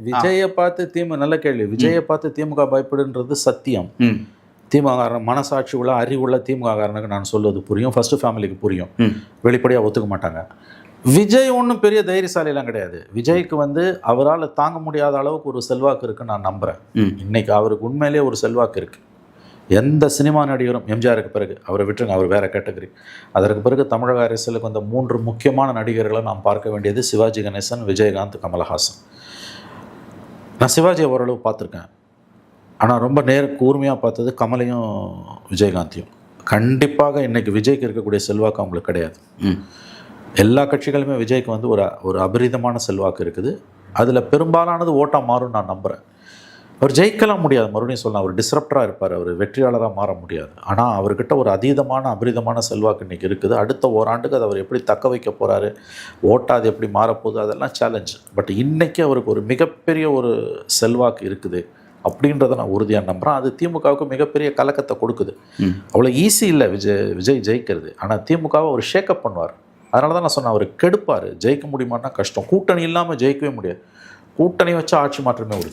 விஜயை பார்த்து நல்ல கேள்வி, விஜயை பார்த்து திமுக பயப்படுன்றது சத்தியம். திமுக மனசாட்சி உள்ள அறிவுள்ள திமுககாரனுக்கு நான் சொல்வது புரியும், ஃபர்ஸ்ட் ஃபேமிலிக்கு புரியும், வெளிப்படையாக ஒத்துக்க மாட்டாங்க. விஜய் ஒன்றும் பெரிய தைரியசாலிலாம் கிடையாது. விஜய்க்கு அவரால் தாங்க முடியாத அளவுக்கு ஒரு செல்வாக்கு இருக்குன்னு நான் நம்புகிறேன். இன்னைக்கு அவருக்கு உண்மையிலே ஒரு செல்வாக்கு இருக்குது. எந்த சினிமா நடிகரும், எம்ஜிஆருக்கு பிறகு அவரை விட்டுருங்க, அவர் வேறு கேட்டகரி, அதற்கு பிறகு தமிழக அரசியலுக்கு வந்த 3 முக்கியமான நடிகர்களை நாம் பார்க்க வேண்டியது சிவாஜி கணேசன், விஜயகாந்த், கமலஹாசன். நான் சிவாஜியை ஓரளவு பார்த்துருக்கேன், ஆனால் ரொம்ப கூர்மையாக பார்த்தது கமலையும் விஜயகாந்தையும். கண்டிப்பாக இன்றைக்கி விஜய்க்கு இருக்கக்கூடிய செல்வாக்கு அவங்களுக்கு கிடையாது. எல்லா கட்சிகளுமே விஜய்க்கு ஒரு அபரிதமான செல்வாக்கு இருக்குது. அதில் பெரும்பாலானது ஓட்டாக மாறும் நான் நம்புகிறேன். அவர் ஜெயிக்கலாம் முடியாது, மறுபடியும் சொல்லலாம், அவர் டிஸ்ரப்டராக இருப்பார், அவர் வெற்றியாளராக மாற முடியாது. ஆனால் அவர்கிட்ட ஒரு அபரிதமான செல்வாக்கு இன்றைக்கி இருக்குது. அடுத்த ஓராண்டுக்கு அதை அவர் எப்படி தக்க வைக்க போகிறாரு, ஓட்டாது எப்படி மாறப்போகுது, அதெல்லாம் சேலஞ்சு. பட் இன்றைக்கி அவருக்கு ஒரு மிகப்பெரிய ஒரு செல்வாக்கு இருக்குது அப்படின்றத நான் உறுதியாக நம்புகிறேன். அது திமுகவுக்கு மிகப்பெரிய கலக்கத்தை கொடுக்குது. அவ்வளோ ஈஸி இல்லை விஜய் ஜெயிக்கிறது. ஆனால் திமுகவை அவர் ஷேக்கப் பண்ணுவார். அதனால தான் நான் சொன்னேன், அவர் கெடுப்பார். ஜெயிக்க முடியுமான்னா கஷ்டம். கூட்டணி இல்லாமல் ஜெயிக்கவே முடியாது. கூட்டணி வச்சு ஆட்சி மாற்றமே உறுதி.